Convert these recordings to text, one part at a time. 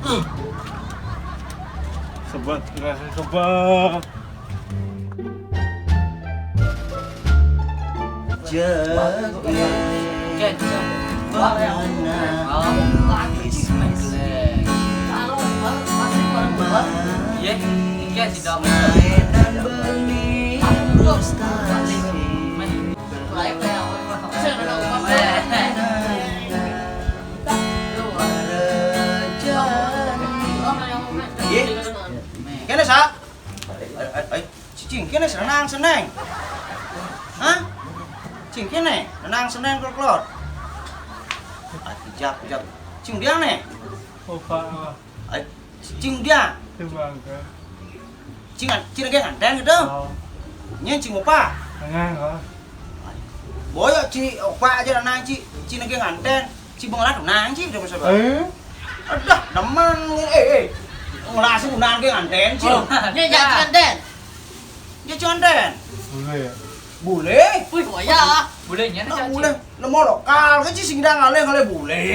Sebat, sebat. Kene sa? Cing kene senang seneng. Hah? Cing kene senang seneng klot. Jap. Cing dia nih. Opa. Cing dia. Tebang ke. Cing ge nganten gitu. Nya cing opa. Tenang kok. Boyo ci opa aja nang ci. Cing ge nganten. Ci bengelat nang ci udah sabar. Adah, demen ngelasin unang ge nganten ci. Nya jangan nganten. Nya nganten. Boleh ya? Boleh. Wih, ya. Bolehnya Nah, boleh. Lemo lokal ke ci sing ngale boleh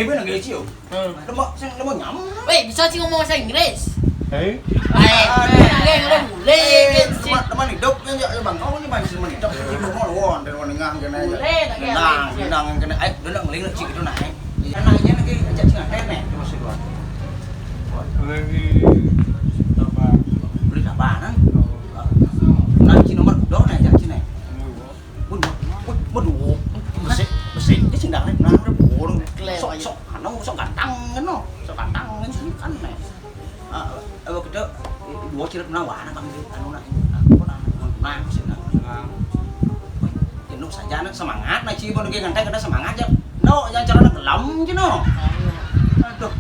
ben ge ci yo. Lemo nyam. Wih, bisa sih ngomong bahasa Inggris. Hei. Nggak boleh. Teman hidup nya bang kau nya bang teman hidup ci mau won dan ngang kene aja. Boleh, tak kira. Nang kene ai udah ngeling ci gitu nah. Anaknya lagi ajak sing nganten nih maksud gua. Lagi apa? Beli apaan? Nah, ci nomor udah nih ajak ci nih. Waduh, besi cái sing dang nang udah bolong. Sok anu sok gantang ngono. Sok gantang sih kan nih. Kita dua cilok nawana bang anu nak nang sih nang. Jenuh saja nak semangat nak ci bon ge ngantai kada semangat aja. No, yang cara nak lem chứ no. Aduh.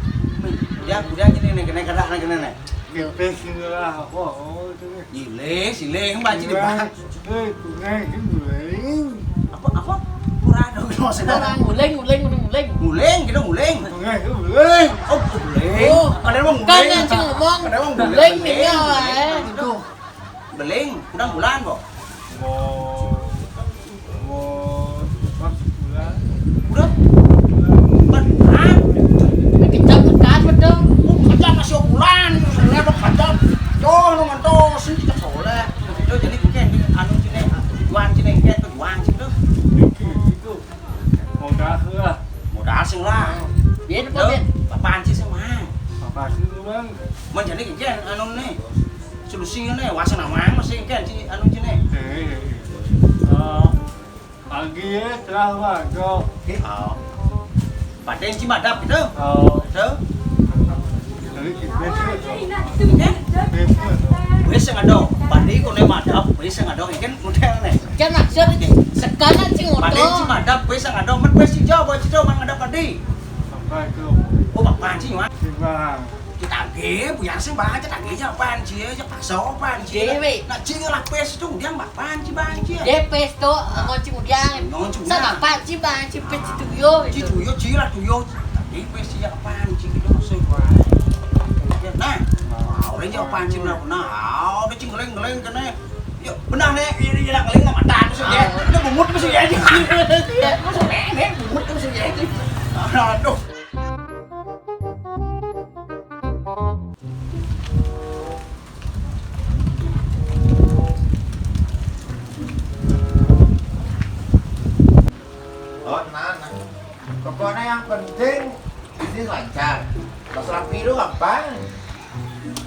Dia gini nih kena kada nak kena nih. Gepes lah apa? Sile không ba ci di bang. Ngay cái guling. Apa? Kurang dong no sedang. Nguling. Nguling, kita nguling. Ngay cái guling. Oh, nguling. Ada bang nguling. Kan yang cing ngomong. Nguling nih ya. Tuh. Beling, udah bulan kok. Mau pas bulan. Udah. Bulan. Kejam kan betul. Kejam masih bulan. Saya udah kejam. Joh, lu ngantos sih kita soleh. Itu jadi mungkin anu sini juan sini kayak juan sini. Itu mau dah lah. Modal sing lah. Biar apa? Apaan sih sama? Apa sih tu bang? Men jadi kian anu nih. Solusinya nih wasana mang masih kian si anu sini. Pagi ya telah bang. Kau. Oh. Paden ci madap gitu. Oh. Tuh. Dari kita sih. Wis sing ado, padi kone madap, wis sing ado ikan model nih. Kan maksud sekarang cing Padi ci ngono. madap, wis sing ado, men wis ci jawab ci man ngadap padi. Apa itu? Oh, bapak ci mah. Bang. Kita ge, biar sih bang, kita ge aja apaan ci, aja paksa apaan ci. Nak ci lah pes itu dia bapak ci bang ci. DP tuh ngocing udiang. Sama Pak Ci Bang, Ci Pes Ci Tuyo. Ci tuyo ci lah tuyo. Tadi pes ci apaan ci gitu maksud gua. Nah, orang jauh pancing benar benar, udah cinggeleng kene. Yuk benar nih, ini nak ngeling sama mata tuh saja. Udah bumut tuh saja. Masuk nih, bumut tuh saja. Aduh. Oh, tenang. Pokoknya yang penting bisnis lancar. Masalah biru gampang.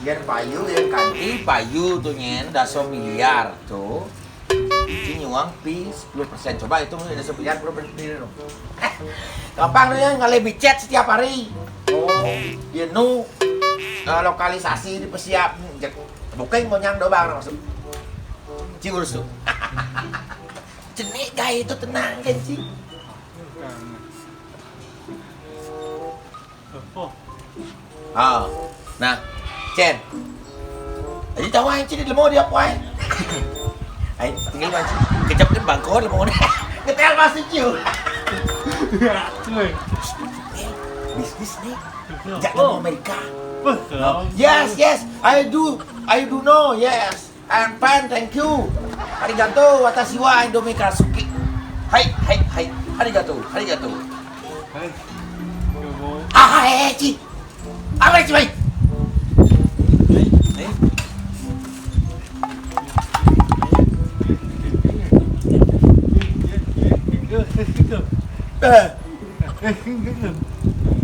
Yang payu, yang ganti payu tuh nyen, daso miliar tuh. Ini nyuang pi 10%. Coba itu daso miliar 10%. Gampang tuh ya, ngalih chat setiap hari. Oh, dia nu lokalisasi di pesiap. Booking mau nyang dobang masuk. Cing urus tuh. Jenik gaya itu tenang kan cing. Oh, nah, Chen. Jadi tahu aja di lemot dia apa? Ayo, tinggal macam kecap kan bangkot lemot. Ketel masih ciu. Bisnis nih. Jangan Amerika. Yes, I do know, yes. I'm fine, thank you. Arigato, watashi wa Indomie Karasuki. Hai, arigato. Ci. Apa sih, Bay?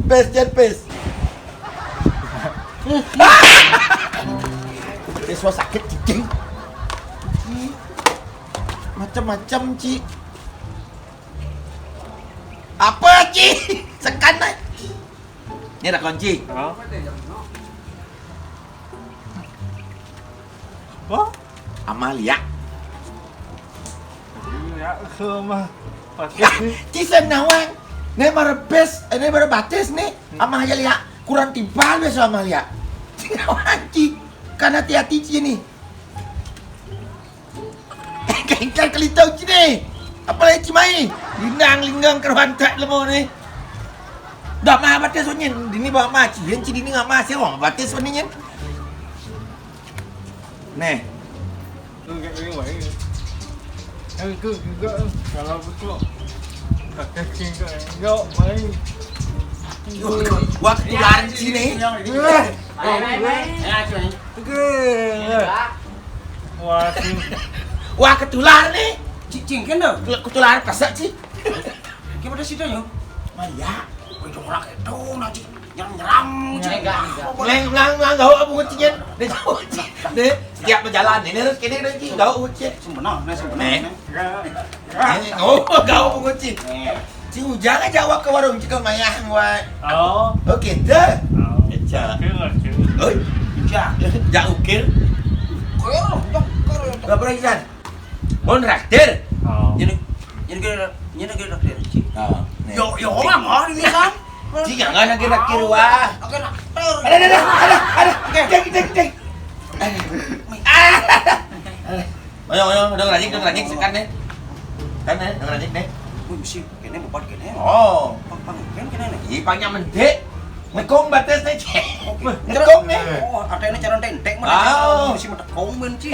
Pes jan pes. Siswa sakit cicing. Macam-macam, Ci. Apa, Ci? Sekan naik. Ini ada kunci. Đó. Đó. Amalia. Ya, sama. Ya, Ci senawang. Ini merebes, ini merebatis nih. Amalia kurang timpal besok Amalia. Senawang, Ci. Kan hati-hati, Ci nih. Kengkang kelitau, Ci nih. Apalagi Ci mai. Linggang keruan tak lemo nih. Dah mah batis sunyin, dini bawa mah cian dini nggak masih wong batis sunyin. Nih, Enggak ini baik. Itu juga kalau betul. Kakek tinggal enggak main. gua ketularan sini. Wah, sih. Wah ketularan nih. Cicing kan dah. Ketularan pasak sih. Gimana sih dah yo? Maya, Woi orang itu nanti nyerang ngang gaul apa kucingnya? Deh, setiap berjalan ini harus kini lagi gaul kucing. Sebenarnya Oh, gaul apa kucing? Cing ujang aja awak ke warung jika maya wah. Oh. Oke dah. Eca. Kira. Oi, jak ukir. Koyo Berapa lagi kan? Bon raktir. Oh. Jadi kira cik. Oh, Yo orang mah ini kan. Cing jangan lagi raktir wah. Oke nak. Ada. Dek. Ayo, udah rajin sekan deh. Kan deh, udah rajin deh. Wih mesti kene buat kene. Oh, Pang kene nih. ini panjang mendek. Ngekong batas nih, cek. Ngekong nih. Oh, ada ini cara tentek mah. Oh. Mesti mata komen cik.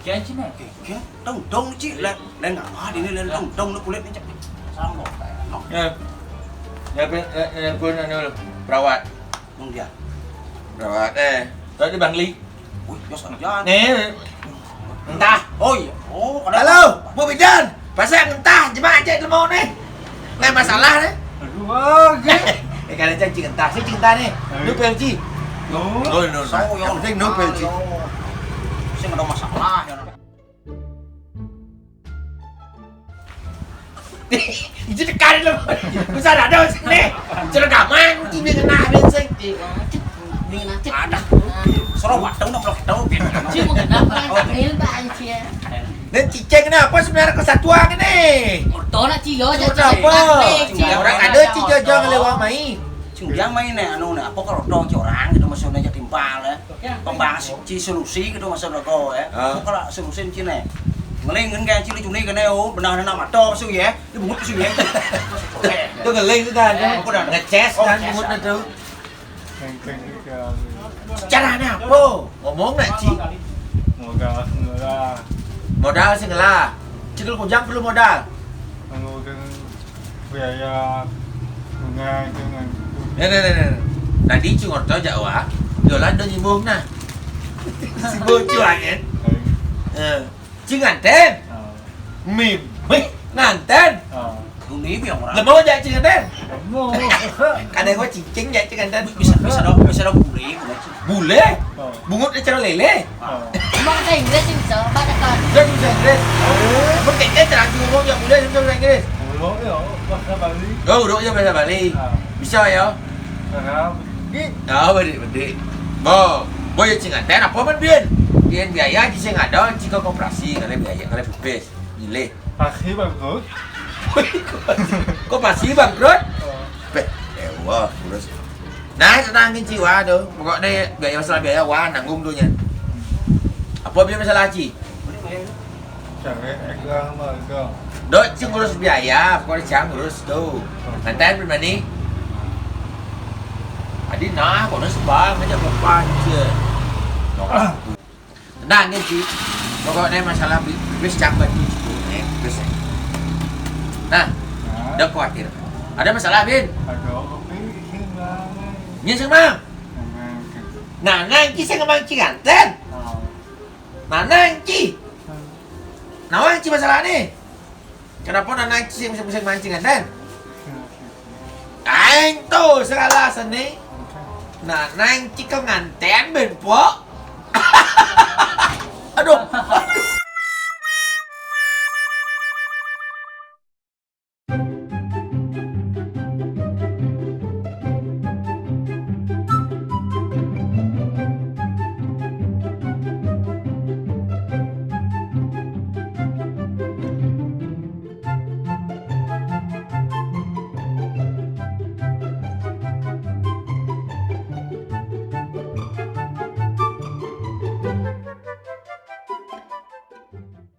Kian cina. Kira dong cik. Lain ngapa di ini lain dong kulit ni cik. Sambok. Ya pun anu perawat. Nung dia. Perawat tadi Bang Li. Wih, jos aja. Nih. Entah. Oh iya. Oh, ada. Halo, Bu Bidan. Pasang entah jemaah aja lemau nih. Nggak masalah nih. Aduh, oke. Kalian cang cing entah, sih cinta nih. Nu pelci. No. No. So, yang Penting nu pelci. Saya nggak ada masalah. Itu dekat lu. Bisa ada sini. Cerah gaman, ini kena bensin. Dengan nanti Ada. Sorong wadang nak blok tahu. Cuma kenapa April bang cia. Dan ciceng kenapa sebenarnya kesatuan ini? Orto nak cio aja. Kenapa? Orang ada cijojo ngelewat mai. Yang main nih, apa kalau dong orang gitu maksudnya jadi timpal ya. Pembahas solusi gitu maksudnya kau ya. Kalau solusi cina. Ngeling kan cili cuni kan benar benar mato su ya. Dia bungut su ya. Itu ngeling itu kan. Ngeces kan bungut itu. Kengkeng juga. Caranya apa? Ngomong nak Ci. Modal semula. Modal sih ngelah. Cikul kujang perlu modal. Mengurangi biaya bunga dengan Nih. Tadi cuma tahu Jawa. Jualan do nyibung nah. Si bocuan kan. Ci nganten. Mim. Nganten. Ini biang orang. Lemau aja ci nganten. No. Kadang gua cincing ya ci nganten. Bisa dong buri. Bule. Bungut cara lele. Emang saya Inggris sih bisa pada kan. Dia bisa Inggris. Mungkin dia terang ngomong yang bule bisa Inggris. Belum ya, bahasa Bali. Oh, duduk je bahasa Bali. Bisa ya? Karena Oh, bedik. Bo ya cing nganten apa man bian? Bian biaya di sing ada jika koperasi ngale biaya ngale bebas. Milih. pasti bagus. Koperasi bangkrut. Beh, wah, terus. Nah, tenangin Ci, waduh. Pokoknya biaya masalah biaya wah nanggung tuh nya. Apa biaya masalah Ci? Jangan ekor mereka. Dok, Ci ngurus biaya, pokoknya Ci ngurus tuh. Nganten pribadi. Adi nah, kok sebang aja bapak Ci. Tenangin Ci. Pokoknya masalah bebas Cang bantu nih, bebas. Nah, udah khawatir. Ada masalah, Bin? Ada kopi singang. Nya sing mang. Nah, Ci sing ngomong Ci nganten. Mana Ci? Nawan Ci masalah nih? Kenapa Nanang pusing-pusing mancingan Den? Anh tuh segala seni. Nanang cikal nganten ben po. Aduh,